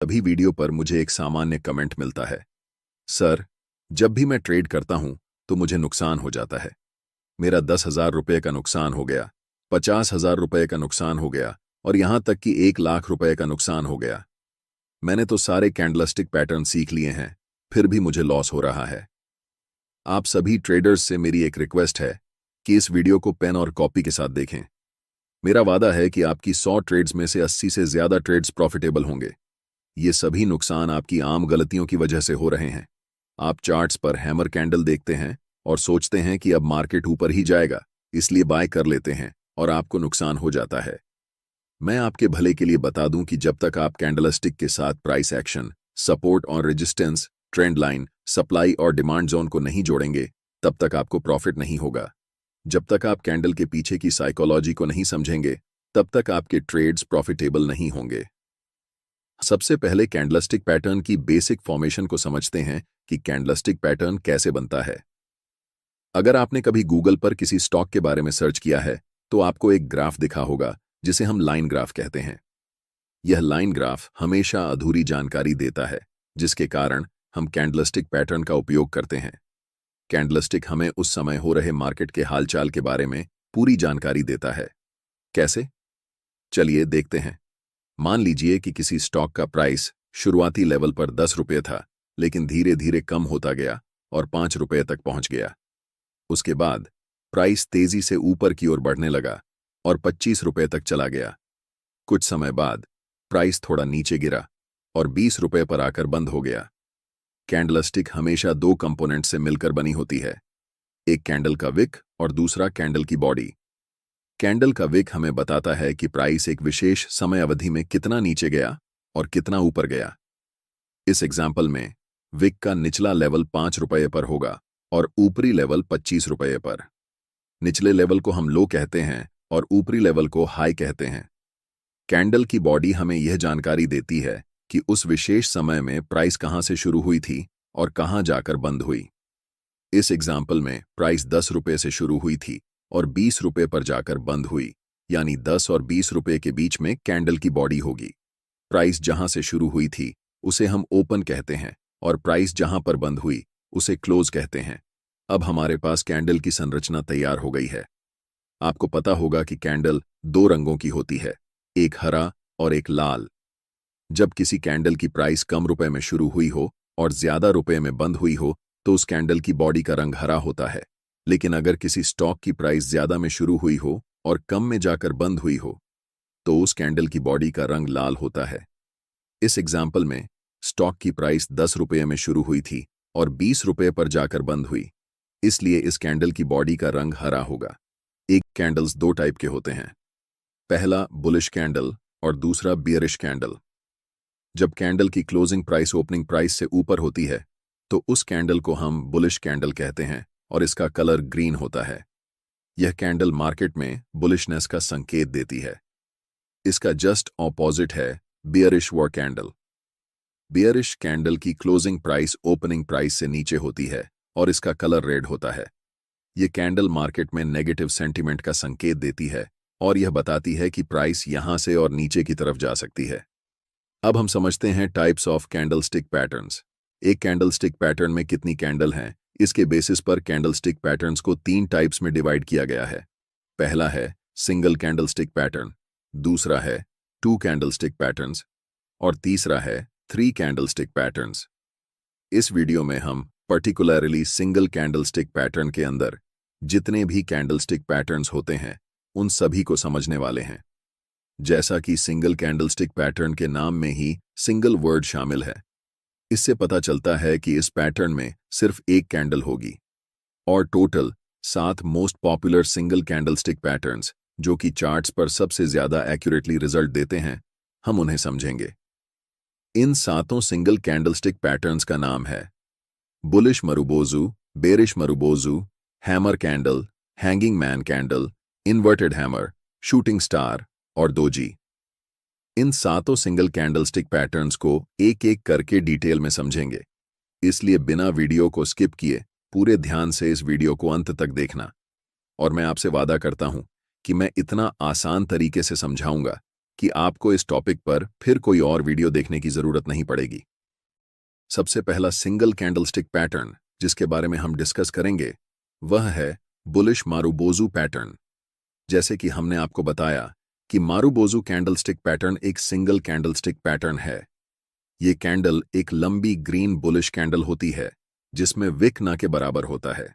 सभी वीडियो पर मुझे एक सामान्य कमेंट मिलता है, सर, जब भी मैं ट्रेड करता हूं तो मुझे नुकसान हो जाता है। मेरा 10,000 रुपये का नुकसान हो गया, 50,000 रुपये का नुकसान हो गया और यहां तक कि 1,00,000 रुपये का नुकसान हो गया। मैंने तो सारे कैंडलस्टिक पैटर्न सीख लिए हैं, फिर भी मुझे लॉस हो रहा है। आप सभी ट्रेडर्स से मेरी एक रिक्वेस्ट है कि इस वीडियो को पेन और कॉपी के साथ देखें। मेरा वादा है कि आपकी 100 ट्रेड्स में से 80 से ज्यादा ट्रेड्स प्रॉफिटेबल होंगे। ये सभी नुकसान आपकी आम गलतियों की वजह से हो रहे हैं। आप चार्ट्स पर हैमर कैंडल देखते हैं और सोचते हैं कि अब मार्केट ऊपर ही जाएगा, इसलिए बाय कर लेते हैं और आपको नुकसान हो जाता है। मैं आपके भले के लिए बता दूं कि जब तक आप कैंडलस्टिक के साथ प्राइस एक्शन, सपोर्ट और रेजिस्टेंस, ट्रेंड लाइन, सप्लाई और डिमांड जोन को नहीं जोड़ेंगे, तब तक आपको प्रॉफिट नहीं होगा। जब तक आप कैंडल के पीछे की साइकोलॉजी को नहीं समझेंगे, तब तक आपके ट्रेड्स प्रॉफिटेबल नहीं होंगे। सबसे पहले कैंडलस्टिक पैटर्न की बेसिक फॉर्मेशन को समझते हैं कि कैंडलस्टिक पैटर्न कैसे बनता है। अगर आपने कभी गूगल पर किसी स्टॉक के बारे में सर्च किया है तो आपको एक ग्राफ दिखा होगा जिसे हम लाइन ग्राफ कहते हैं। यह लाइन ग्राफ हमेशा अधूरी जानकारी देता है, जिसके कारण हम कैंडलस्टिक पैटर्न का उपयोग करते हैं। कैंडलस्टिक हमें उस समय हो रहे मार्केट के हालचाल के बारे में पूरी जानकारी देता है। कैसे? चलिए देखते हैं। मान लीजिए कि किसी स्टॉक का प्राइस शुरुआती लेवल पर 10 रुपये था, लेकिन धीरे धीरे कम होता गया और 5 रुपये तक पहुंच गया। उसके बाद प्राइस तेजी से ऊपर की ओर बढ़ने लगा और 25 रुपये तक चला गया। कुछ समय बाद प्राइस थोड़ा नीचे गिरा और 20 रुपये पर आकर बंद हो गया। कैंडलस्टिक हमेशा दो कंपोनेंट से मिलकर बनी होती है, एक कैंडल का विक और दूसरा कैंडल की बॉडी। कैंडल का विक हमें बताता है कि प्राइस एक विशेष समय अवधि में कितना नीचे गया और कितना ऊपर गया। इस एग्जाम्पल में विक का निचला लेवल 5 रुपये पर होगा और ऊपरी लेवल 25 रुपये पर। निचले लेवल को हम लो कहते हैं और ऊपरी लेवल को हाई कहते हैं। कैंडल की बॉडी हमें यह जानकारी देती है कि उस विशेष समय में प्राइस कहां से शुरू हुई थी और कहां जाकर बंद हुई। इस एग्जाम्पल में प्राइस 10 रुपये से शुरू हुई थी और 20 रुपये पर जाकर बंद हुई, यानी 10 और 20 रुपये के बीच में कैंडल की बॉडी होगी। प्राइस जहां से शुरू हुई थी उसे हम ओपन कहते हैं और प्राइस जहां पर बंद हुई उसे क्लोज कहते हैं। अब हमारे पास कैंडल की संरचना तैयार हो गई है। आपको पता होगा कि कैंडल दो रंगों की होती है, एक हरा और एक लाल। जब किसी कैंडल की प्राइस कम रुपए में शुरू हुई हो और ज्यादा रुपए में बंद हुई हो तो उस कैंडल की बॉडी का रंग हरा होता है। लेकिन अगर किसी स्टॉक की प्राइस ज्यादा में शुरू हुई हो और कम में जाकर बंद हुई हो तो उस कैंडल की बॉडी का रंग लाल होता है। इस एग्जाम्पल में स्टॉक की प्राइस 10 रुपये में शुरू हुई थी और 20 रुपये पर जाकर बंद हुई, इसलिए इस कैंडल की बॉडी का रंग हरा होगा। एक कैंडल्स दो टाइप के होते हैं, पहला बुलिश कैंडल और दूसरा बियरिश कैंडल। जब कैंडल की क्लोजिंग प्राइस ओपनिंग प्राइस से ऊपर होती है तो उस कैंडल को हम बुलिश कैंडल कहते हैं और इसका कलर ग्रीन होता है। यह कैंडल मार्केट में बुलिशनेस का संकेत देती है। इसका जस्ट ऑपोजिट है bearish war candle. Bearish candle की क्लोजिंग प्राइस ओपनिंग प्राइस से नीचे होती है और इसका कलर रेड होता है। यह कैंडल मार्केट में नेगेटिव सेंटीमेंट का संकेत देती है और यह बताती है कि प्राइस यहां से और नीचे की तरफ जा सकती है। अब हम समझते हैं टाइप्स ऑफ कैंडलस्टिक पैटर्न्स। एक कैंडलस्टिक पैटर्न में कितनी कैंडल हैं, इसके बेसिस पर कैंडलस्टिक पैटर्न्स को 3 टाइप्स में डिवाइड किया गया है। पहला है सिंगल कैंडलस्टिक पैटर्न, दूसरा है 2 कैंडलस्टिक पैटर्न्स और तीसरा है 3 कैंडलस्टिक पैटर्न्स। इस वीडियो में हम पर्टिकुलरली सिंगल कैंडलस्टिक पैटर्न के अंदर जितने भी कैंडलस्टिक पैटर्न्स होते हैं उन सभी को समझने वाले हैं। जैसा कि सिंगल कैंडलस्टिक पैटर्न के नाम में ही सिंगल वर्ड शामिल है, इससे पता चलता है कि इस पैटर्न में सिर्फ एक कैंडल होगी और total 7 most popular single candlestick patterns जो कि चार्ट्स पर सबसे ज्यादा एक्यूरेटली रिजल्ट देते हैं, हम उन्हें समझेंगे। इन 7 सिंगल कैंडलस्टिक पैटर्न्स का नाम है bullish marubozu, bearish marubozu, hammer candle, hanging man candle, inverted hammer, shooting star और दोजी। इन 7 सिंगल कैंडलस्टिक पैटर्न्स को एक एक करके डिटेल में समझेंगे, इसलिए बिना वीडियो को स्किप किए पूरे ध्यान से इस वीडियो को अंत तक देखना। और मैं आपसे वादा करता हूं कि मैं इतना आसान तरीके से समझाऊंगा कि आपको इस टॉपिक पर फिर कोई और वीडियो देखने की जरूरत नहीं पड़ेगी। सबसे पहला सिंगल कैंडलस्टिक पैटर्न जिसके बारे में हम डिस्कस करेंगे वह है बुलिश मारुबोजू पैटर्न। जैसे कि हमने आपको बताया कि मारुबोजू कैंडलस्टिक पैटर्न एक सिंगल कैंडलस्टिक पैटर्न है। ये कैंडल एक लंबी ग्रीन बुलिश कैंडल होती है जिसमें विक ना के बराबर होता है।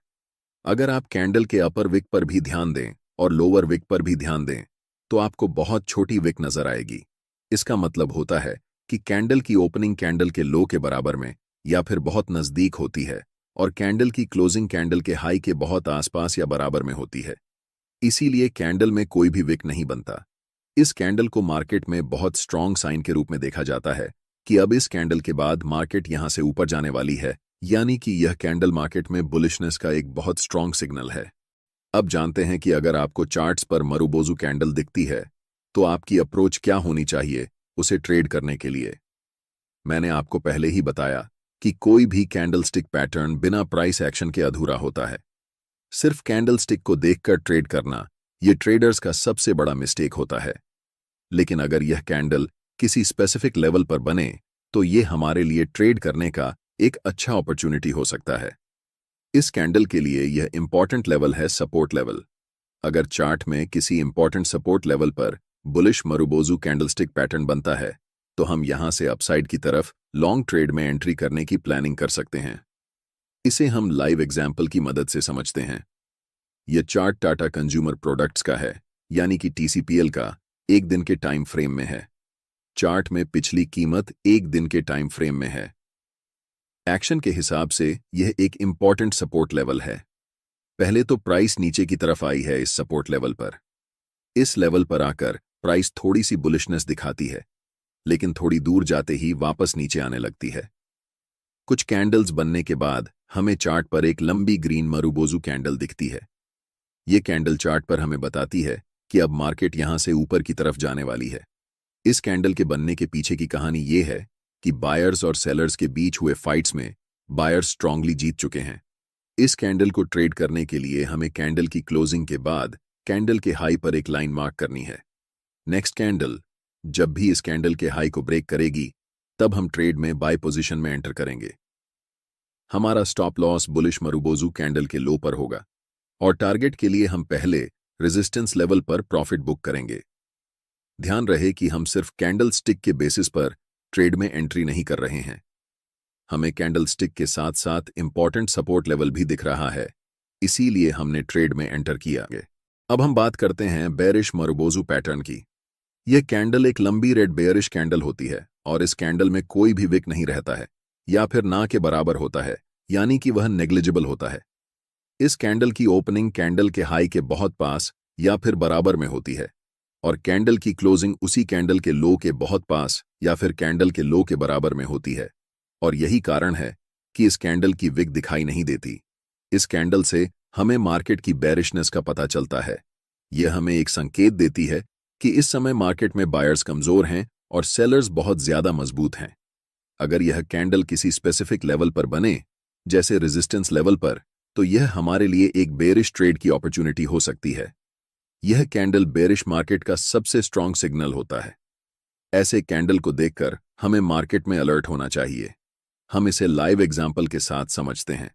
अगर आप कैंडल के अपर विक पर भी ध्यान दें और लोअर विक पर भी ध्यान दें तो आपको बहुत छोटी विक नजर आएगी। इसका मतलब होता है कि कैंडल की ओपनिंग कैंडल के लो के बराबर में या फिर बहुत नजदीक होती है और कैंडल की क्लोजिंग कैंडल के हाई के बहुत आसपास या बराबर में होती है। इसीलिए कैंडल में कोई भी विक नहीं बनता। इस कैंडल को मार्केट में बहुत स्ट्रॉन्ग साइन के रूप में देखा जाता है कि अब इस कैंडल के बाद मार्केट यहां से ऊपर जाने वाली है, यानी कि यह कैंडल मार्केट में बुलिशनेस का एक बहुत स्ट्रॉन्ग सिग्नल है। अब जानते हैं कि अगर आपको चार्ट्स पर मारुबोजू कैंडल दिखती है तो आपकी अप्रोच क्या होनी चाहिए उसे ट्रेड करने के लिए। मैंने आपको पहले ही बताया कि कोई भी कैंडलस्टिक पैटर्न बिना प्राइस एक्शन के अधूरा होता है। सिर्फ कैंडलस्टिक को देखकर ट्रेड करना यह ट्रेडर्स का सबसे बड़ा मिस्टेक होता है। लेकिन अगर यह कैंडल किसी स्पेसिफिक लेवल पर बने तो यह हमारे लिए ट्रेड करने का एक अच्छा अपॉर्चुनिटी हो सकता है। इस कैंडल के लिए यह इंपॉर्टेंट लेवल है सपोर्ट लेवल। अगर चार्ट में किसी इंपॉर्टेंट सपोर्ट लेवल पर बुलिश मारुबोजू कैंडलस्टिक पैटर्न बनता है तो हम यहां से अपसाइड की तरफ लॉन्ग ट्रेड में एंट्री करने की प्लानिंग कर सकते हैं। इसे हम लाइव एग्जाम्पल की मदद से समझते हैं। यह चार्ट टाटा कंज्यूमर प्रोडक्ट्स का है, यानी कि टीसीपीएल का एक दिन के टाइम फ्रेम में है। चार्ट में पिछली कीमत एक दिन के टाइम फ्रेम में है। एक्शन के हिसाब से यह एक इंपॉर्टेंट सपोर्ट लेवल है। पहले तो प्राइस नीचे की तरफ आई है इस सपोर्ट लेवल पर। इस लेवल पर आकर प्राइस थोड़ी सी बुलिशनेस दिखाती है, लेकिन थोड़ी दूर जाते ही वापस नीचे आने लगती है। कुछ कैंडल्स बनने के बाद हमें चार्ट पर एक लंबी ग्रीन मारुबोजू कैंडल दिखती है। यह कैंडल चार्ट पर हमें बताती है कि अब मार्केट यहां से ऊपर की तरफ जाने वाली है। इस कैंडल के बनने के पीछे की कहानी यह है कि बायर्स और सेलर्स के बीच हुए फाइट्स में बायर्स स्ट्रांगली जीत चुके हैं। इस कैंडल को ट्रेड करने के लिए हमें कैंडल की क्लोजिंग के बाद कैंडल के हाई पर एक लाइन मार्क करनी है। नेक्स्ट कैंडल जब भी इस कैंडल के हाई को ब्रेक करेगी तब हम ट्रेड में बाय पोजीशन में एंटर करेंगे। हमारा stop loss bullish marubozu candle के लो पर होगा और टारगेट के लिए हम पहले रेजिस्टेंस लेवल पर प्रॉफिट बुक करेंगे। ध्यान रहे कि हम सिर्फ कैंडल स्टिक के बेसिस पर ट्रेड में एंट्री नहीं कर रहे हैं। हमें कैंडल स्टिक के साथ साथ इंपॉर्टेंट सपोर्ट लेवल भी दिख रहा है, इसीलिए हमने ट्रेड में एंटर किया। अब हम बात करते हैं बेयरिश मारुबोजू पैटर्न की। यह कैंडल एक लंबी रेड बेयरिश कैंडल होती है और इस कैंडल में कोई भी विक नहीं रहता है या फिर ना के बराबर होता है, यानी कि वह नेग्लिजिबल होता है। इस कैंडल की ओपनिंग कैंडल के हाई के बहुत पास या फिर बराबर में होती है और कैंडल की क्लोजिंग उसी कैंडल के लो के बहुत पास या फिर कैंडल के लो के बराबर में होती है। और यही कारण है कि इस कैंडल की विक दिखाई नहीं देती। इस कैंडल से हमें मार्केट की बेरिशनेस का पता चलता है। यह हमें एक संकेत देती है कि इस समय मार्केट में बायर्स कमजोर हैं और सेलर्स बहुत ज्यादा मजबूत हैं। अगर यह कैंडल किसी स्पेसिफिक लेवल पर बने, जैसे रेजिस्टेंस लेवल पर, तो यह हमारे लिए एक बेरिश ट्रेड की अपॉर्चुनिटी हो सकती है। यह कैंडल बेरिश मार्केट का सबसे स्ट्रॉन्ग सिग्नल होता है। ऐसे कैंडल को देखकर हमें मार्केट में अलर्ट होना चाहिए। हम इसे लाइव एग्जाम्पल के साथ समझते हैं।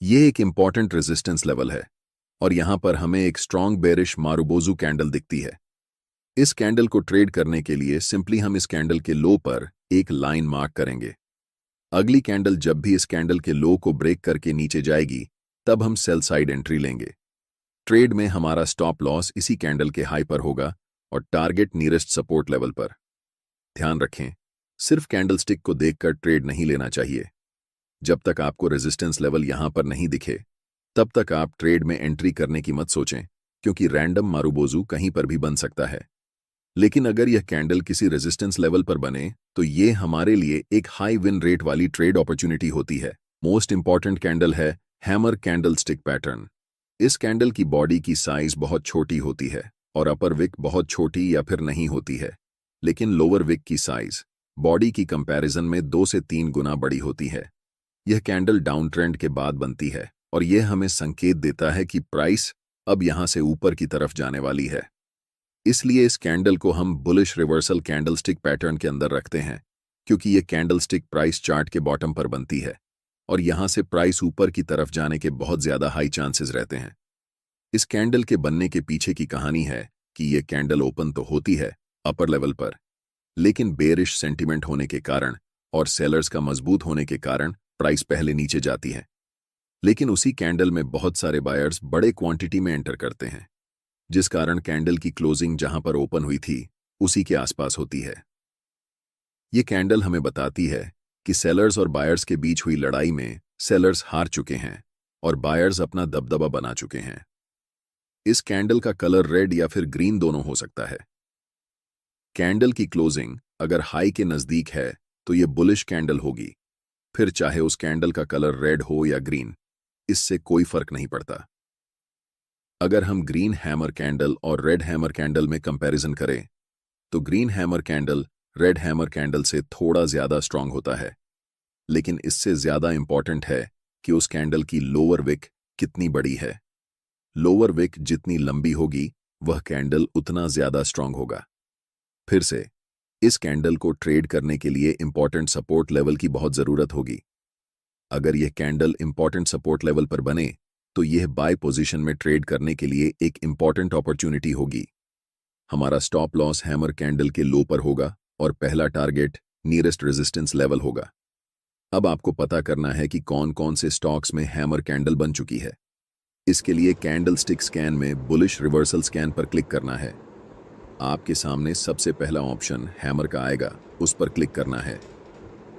यह एक इंपॉर्टेंट रेजिस्टेंस लेवल है और यहां पर हमें एक स्ट्रॉन्ग बेरिश मारुबोजू कैंडल दिखती है। इस कैंडल को ट्रेड करने के लिए सिंपली हम इस कैंडल के लो पर एक लाइन मार्क करेंगे। अगली कैंडल जब भी इस कैंडल के लो को ब्रेक करके नीचे जाएगी तब हम सेल साइड एंट्री लेंगे। ट्रेड में हमारा स्टॉप लॉस इसी कैंडल के हाई पर होगा और टारगेट नियरेस्ट सपोर्ट लेवल पर। ध्यान रखें, सिर्फ कैंडलस्टिक को देखकर ट्रेड नहीं लेना चाहिए। जब तक आपको रेजिस्टेंस लेवल यहां पर नहीं दिखे तब तक आप ट्रेड में एंट्री करने की मत सोचें, क्योंकि रैंडम मारुबोजू कहीं पर भी बन सकता है। लेकिन अगर यह कैंडल किसी रेजिस्टेंस लेवल पर बने तो यह हमारे लिए एक हाई विन रेट वाली ट्रेड अपॉर्चुनिटी होती है। मोस्ट इंपॉर्टेंट कैंडल है हैमर कैंडलस्टिक पैटर्न। इस कैंडल की बॉडी की साइज बहुत छोटी होती है और अपर विक बहुत छोटी या फिर नहीं होती है, लेकिन लोअर विक की साइज बॉडी की कंपैरिजन में 2 से 3 गुना बड़ी होती है। यह कैंडल डाउन ट्रेंड के बाद बनती है और यह हमें संकेत देता है कि प्राइस अब यहां से ऊपर की तरफ जाने वाली है। इसलिए इस कैंडल को हम बुलिश रिवर्सल कैंडलस्टिक पैटर्न के अंदर रखते हैं, क्योंकि ये कैंडलस्टिक प्राइस चार्ट के बॉटम पर बनती है और यहां से प्राइस ऊपर की तरफ जाने के बहुत ज्यादा हाई चांसेस रहते हैं। इस कैंडल के बनने के पीछे की कहानी है कि ये कैंडल ओपन तो होती है अपर लेवल पर, लेकिन बेरिश सेंटिमेंट होने के कारण और सेलर्स का मजबूत होने के कारण प्राइस पहले नीचे जाती है, लेकिन उसी कैंडल में बहुत सारे बायर्स बड़े क्वांटिटी में एंटर करते हैं, जिस कारण कैंडल की क्लोजिंग जहां पर ओपन हुई थी उसी के आसपास होती है। ये कैंडल हमें बताती है कि सेलर्स और बायर्स के बीच हुई लड़ाई में सेलर्स हार चुके हैं और बायर्स अपना दबदबा बना चुके हैं। इस कैंडल का कलर रेड या फिर ग्रीन दोनों हो सकता है। कैंडल की क्लोजिंग अगर हाई के नजदीक है तो ये बुलिश कैंडल होगी, फिर चाहे उस कैंडल का कलर रेड हो या ग्रीन, इससे कोई फर्क नहीं पड़ता। अगर हम ग्रीन हैमर कैंडल और रेड हैमर कैंडल में कंपैरिजन करें तो green hammer candle red hammer candle से थोड़ा ज्यादा स्ट्रांग होता है, लेकिन इससे ज्यादा इंपॉर्टेंट है कि उस कैंडल की लोअर विक कितनी बड़ी है। लोअर विक जितनी लंबी होगी वह कैंडल उतना ज्यादा स्ट्रांग होगा। फिर से इस कैंडल को ट्रेड करने के लिए इंपॉर्टेंट सपोर्ट लेवल की बहुत जरूरत होगी। अगर यह कैंडल इंपॉर्टेंट सपोर्ट लेवल पर बने तो यह बाय पोजीशन में ट्रेड करने के लिए एक इंपॉर्टेंट अपॉर्चुनिटी होगी। हमारा स्टॉप लॉस हैमर कैंडल के लो पर होगा और पहला टारगेट नियरेस्ट रेजिस्टेंस लेवल होगा। अब आपको पता करना है कि कौन कौन से स्टॉक्स में हैमर कैंडल बन चुकी है। इसके लिए कैंडल स्टिक स्कैन में बुलिश रिवर्सल स्कैन पर क्लिक करना है। आपके सामने सबसे पहला ऑप्शन हैमर का आएगा, उस पर क्लिक करना है।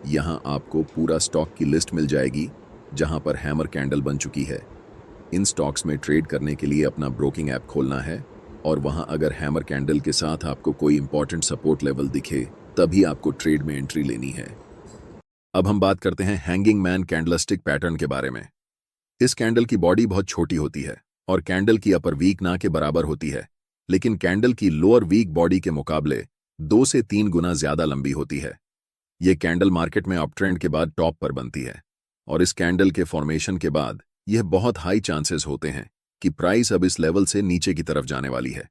यहां आपको पूरा स्टॉक की लिस्ट मिल जाएगी जहां पर हैमर कैंडल बन चुकी है। इन स्टॉक्स में ट्रेड करने के लिए अपना ब्रोकिंग ऐप खोलना है और वहां अगर हैमर कैंडल के साथ आपको कोई इंपॉर्टेंट सपोर्ट लेवल दिखे तभी आपको ट्रेड में एंट्री लेनी है। अब हम बात करते हैं हैंगिंग मैन कैंडलस्टिक पैटर्न के बारे में। इस कैंडल की बॉडी बहुत छोटी होती है और कैंडल की अपर वीक ना के बराबर होती है, लेकिन कैंडल की लोअर वीक बॉडी के मुकाबले 2 से 3 गुना ज्यादा लंबी होती है। यह कैंडल मार्केट में अप ट्रेंड के बाद टॉप पर बनती है और इस कैंडल के फॉर्मेशन के बाद यह बहुत हाई चांसेस होते हैं कि प्राइस अब इस लेवल से नीचे की तरफ जाने वाली है।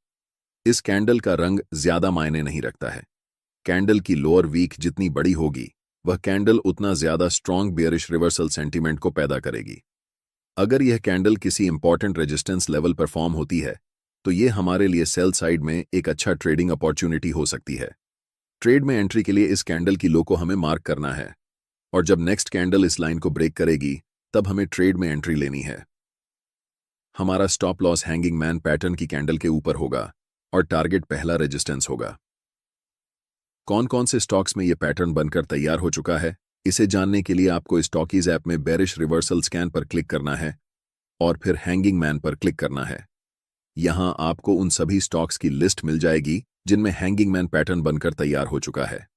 इस कैंडल का रंग ज्यादा मायने नहीं रखता है। कैंडल की लोअर वीक जितनी बड़ी होगी वह कैंडल उतना ज्यादा स्ट्रॉन्ग बेयरिश रिवर्सल सेंटीमेंट को पैदा करेगी। अगर यह कैंडल किसी इंपॉर्टेंट रेजिस्टेंस लेवल पर फॉर्म होती है तो यह हमारे लिए सेल साइड में एक अच्छा ट्रेडिंग अपॉर्चुनिटी हो सकती है। ट्रेड में एंट्री के लिए इस कैंडल की लो को हमें मार्क करना है और जब नेक्स्ट कैंडल इस लाइन को ब्रेक करेगी तब हमें ट्रेड में एंट्री लेनी है। हमारा stop loss hanging man pattern की कैंडल के ऊपर होगा और टारगेट पहला रेजिस्टेंस होगा। कौन कौन से स्टॉक्स में यह पैटर्न बनकर तैयार हो चुका है, इसे जानने के लिए आपको स्टॉकीज ऐप में बेरिश रिवर्सल स्कैन पर क्लिक करना है और फिर हैंगिंग मैन पर क्लिक करना है। यहां आपको उन सभी स्टॉक्स की लिस्ट मिल जाएगी जिनमें हैंगिंग मैन पैटर्न बनकर तैयार हो चुका है।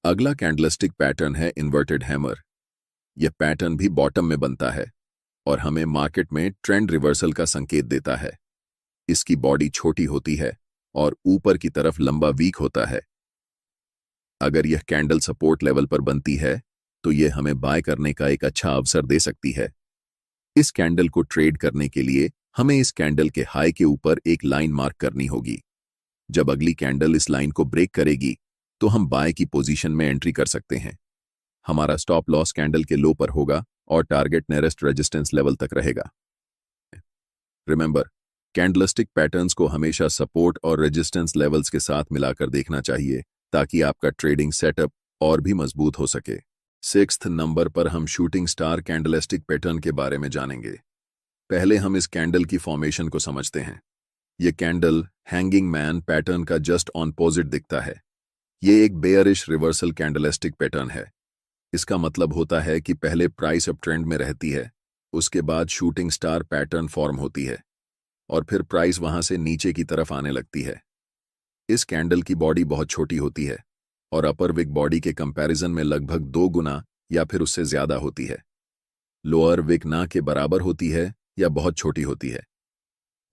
अगला कैंडलस्टिक पैटर्न है इन्वर्टेड हैमर। यह पैटर्न भी बॉटम में बनता है और हमें मार्केट में ट्रेंड रिवर्सल का संकेत देता है। इसकी बॉडी छोटी होती है और ऊपर की तरफ लंबा वीक होता है। अगर यह कैंडल सपोर्ट लेवल पर बनती है तो यह हमें बाय करने का एक अच्छा अवसर दे सकती है। इस कैंडल को ट्रेड करने के लिए हमें इस कैंडल के हाई के ऊपर एक लाइन मार्क करनी होगी। जब अगली कैंडल इस लाइन को ब्रेक करेगी तो हम बाय की पोजीशन में एंट्री कर सकते हैं। हमारा स्टॉप लॉस कैंडल के लो पर होगा और टारगेट नियरेस्ट रेजिस्टेंस लेवल तक रहेगा। रिमेंबर, कैंडलस्टिक पैटर्न्स को हमेशा सपोर्ट और रेजिस्टेंस लेवल्स के साथ मिलाकर देखना चाहिए ताकि आपका ट्रेडिंग सेटअप और भी मजबूत हो सके। 6th नंबर पर हम शूटिंग स्टार कैंडलस्टिक पैटर्न के बारे में जानेंगे। पहले हम इस कैंडल की फॉर्मेशन को समझते हैं। यह कैंडल हैंगिंग मैन पैटर्न का जस्ट ऑपोजिट दिखता है। यह एक बेयरिश रिवर्सल कैंडलस्टिक पैटर्न है। इसका मतलब होता है कि पहले प्राइस अप ट्रेंड में रहती है, उसके बाद शूटिंग स्टार पैटर्न फॉर्म होती है और फिर प्राइस वहां से नीचे की तरफ आने लगती है। इस कैंडल की बॉडी बहुत छोटी होती है और अपर विक बॉडी के कंपैरिजन में लगभग 2 गुना या फिर उससे ज्यादा होती है। लोअर विक ना के बराबर होती है या बहुत छोटी होती है।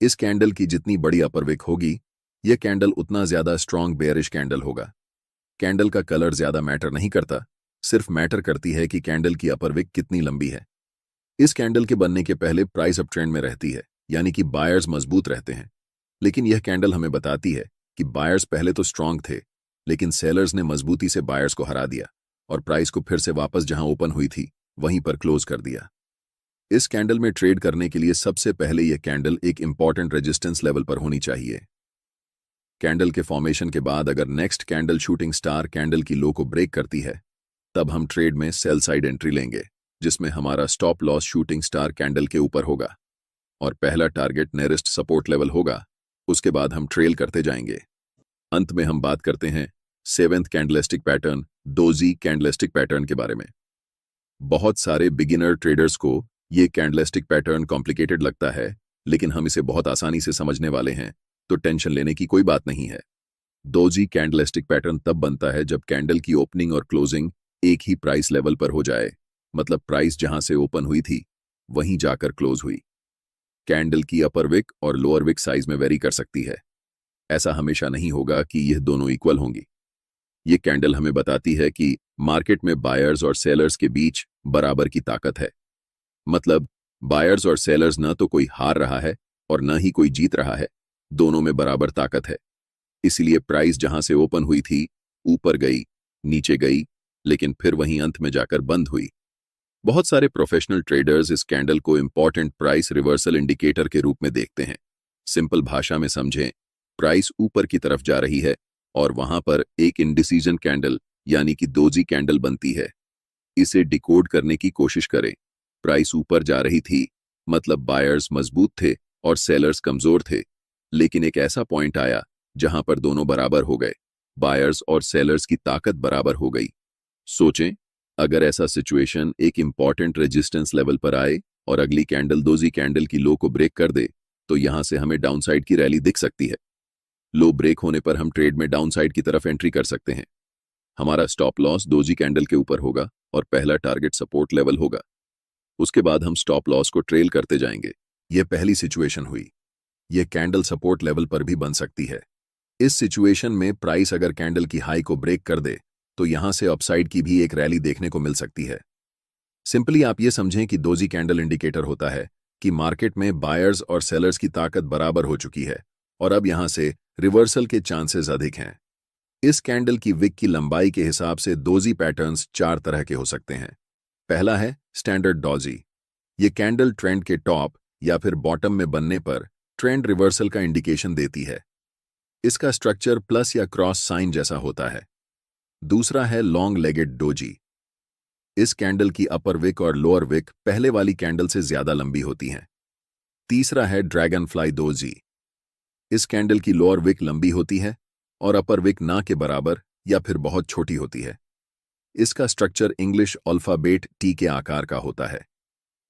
इस कैंडल की जितनी बड़ी अपर विक होगी यह कैंडल उतना ज्यादा स्ट्रॉन्ग बेयरिश कैंडल होगा। कैंडल का कलर ज्यादा मैटर नहीं करता, सिर्फ मैटर करती है कि कैंडल की अपर विक कितनी लंबी है। इस कैंडल के बनने के पहले प्राइस अप ट्रेंड में रहती है, यानी कि बायर्स मजबूत रहते हैं, लेकिन यह कैंडल हमें बताती है कि बायर्स पहले तो स्ट्रांग थे, लेकिन सेलर्स ने मजबूती से बायर्स को हरा दिया और प्राइस को फिर से वापस जहां ओपन हुई थी वहीं पर क्लोज कर दिया। इस कैंडल में ट्रेड करने के लिए सबसे पहले यह कैंडल एक इंपॉर्टेंट रेजिस्टेंस लेवल पर होनी चाहिए। कैंडल के फॉर्मेशन के बाद अगर next candle shooting star candle की लो को ब्रेक करती है, तब हम ट्रेड में सेल साइड एंट्री लेंगे, जिसमें हमारा stop loss shooting star candle के ऊपर होगा और पहला टारगेट नियरेस्ट सपोर्ट लेवल होगा। उसके बाद हम ट्रेल करते जाएंगे। अंत में हम बात करते हैं seventh candlestick pattern, doji candlestick pattern के बारे में। बहुत सारे बिगिनर ट्रेडर्स को ये कैंडलस्टिक पैटर्न कॉम्प्लिकेटेड लगता है, लेकिन हम इसे बहुत आसानी से समझने वाले हैं, तो टेंशन लेने की कोई बात नहीं है। डोजी कैंडलस्टिक पैटर्न तब बनता है जब कैंडल की ओपनिंग और क्लोजिंग एक ही प्राइस लेवल पर हो जाए, मतलब प्राइस जहां से ओपन हुई थी वहीं जाकर क्लोज हुई। कैंडल की अपर विक और लोअर विक साइज में वेरी कर सकती है। ऐसा हमेशा नहीं होगा कि यह दोनों इक्वल होंगी। ये कैंडल हमें बताती है कि मार्केट में बायर्स और सेलर्स के बीच बराबर की ताकत है, मतलब बायर्स और सेलर्स न तो कोई हार रहा है और न ही कोई जीत रहा है, दोनों में बराबर ताकत है। इसलिए प्राइस जहां से ओपन हुई थी ऊपर गई, नीचे गई, लेकिन फिर वहीं अंत में जाकर बंद हुई। बहुत सारे प्रोफेशनल ट्रेडर्स इस कैंडल को इंपॉर्टेंट प्राइस रिवर्सल इंडिकेटर के रूप में देखते हैं। सिंपल भाषा में समझें, प्राइस ऊपर की तरफ जा रही है और वहां पर एक इंडिसीजन कैंडल यानी कि डोजी कैंडल बनती है। इसे डिकोड करने की कोशिश करें। प्राइस ऊपर जा रही थी, मतलब बायर्स मजबूत थे और सेलर्स कमजोर थे, लेकिन एक ऐसा पॉइंट आया जहां पर दोनों बराबर हो गए, बायर्स और सेलर्स की ताकत बराबर हो गई। सोचें, अगर ऐसा सिचुएशन एक इंपॉर्टेंट रेजिस्टेंस लेवल पर आए और अगली कैंडल डोजी कैंडल की लो को ब्रेक कर दे, तो यहां से हमें डाउनसाइड की रैली दिख सकती है। लो ब्रेक होने पर हम ट्रेड में डाउनसाइड की तरफ एंट्री कर सकते हैं। हमारा स्टॉप लॉस डोजी कैंडल के ऊपर होगा और पहला टारगेट सपोर्ट लेवल होगा। उसके बाद हम स्टॉप लॉस को ट्रेल करते जाएंगे। यह पहली सिचुएशन हुई। यह कैंडल सपोर्ट लेवल पर भी बन सकती है। इस सिचुएशन में प्राइस अगर कैंडल की हाई को ब्रेक कर दे, तो यहां से अपसाइड की भी एक रैली देखने को मिल सकती है। सिंपली आप ये समझें कि डोजी कैंडल इंडिकेटर होता है कि मार्केट में बायर्स और सेलर्स की ताकत बराबर हो चुकी है और अब यहां से रिवर्सल के चांसेस अधिक हैं। इस कैंडल की विक की लंबाई के हिसाब से डोजी पैटर्न्स 4 तरह के हो सकते हैं। पहला है स्टैंडर्ड डोजी। ये कैंडल ट्रेंड के टॉप या फिर बॉटम में बनने पर ट्रेंड रिवर्सल का इंडिकेशन देती है। इसका स्ट्रक्चर प्लस या क्रॉस साइन जैसा होता है। दूसरा है लॉन्ग लेगेड डोजी। इस कैंडल की अपर विक और लोअर विक पहले वाली कैंडल से ज्यादा लंबी होती हैं। तीसरा है ड्रैगन फ्लाई डोजी। इस कैंडल की लोअर विक लंबी होती है और अपर विक ना के बराबर या फिर बहुत छोटी होती है। इसका स्ट्रक्चर इंग्लिश अल्फाबेट टी के आकार का होता है।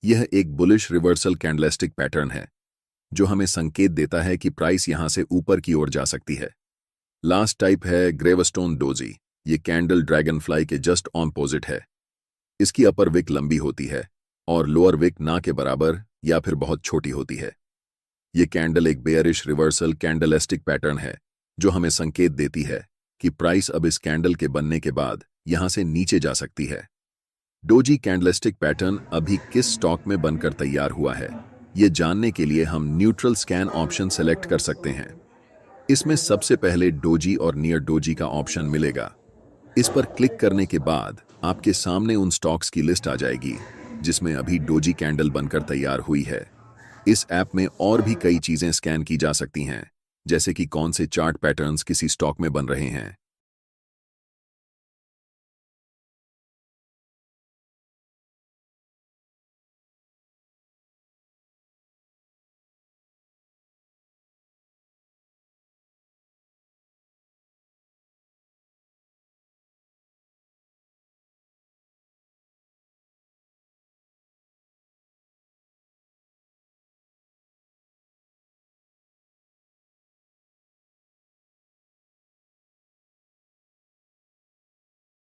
यह एक बुलिश रिवर्सल कैंडलस्टिक पैटर्न है जो हमें संकेत देता है कि प्राइस यहां से ऊपर की ओर जा सकती है। लास्ट टाइप है ग्रेवस्टोन डोजी। ये कैंडल ड्रैगन फ्लाई के जस्ट ऑपोजिट है। इसकी अपर विक लंबी होती है और लोअर विक ना के बराबर या फिर बहुत छोटी होती है। ये कैंडल एक बेयरिश रिवर्सल कैंडलस्टिक पैटर्न है जो हमें संकेत देती है कि प्राइस अब इस कैंडल के बनने के बाद यहां से नीचे जा सकती है। डोजी कैंडलस्टिक पैटर्न अभी किस स्टॉक में बनकर तैयार हुआ है, ये जानने के लिए हम न्यूट्रल स्कैन ऑप्शन सेलेक्ट कर सकते हैं। इसमें सबसे पहले डोजी और नियर डोजी का ऑप्शन मिलेगा। इस पर क्लिक करने के बाद आपके सामने उन स्टॉक्स की लिस्ट आ जाएगी जिसमें अभी डोजी कैंडल बनकर तैयार हुई है। इस ऐप में और भी कई चीजें स्कैन की जा सकती हैं, जैसे कि कौन से चार्ट पैटर्न्स किसी स्टॉक में बन रहे हैं,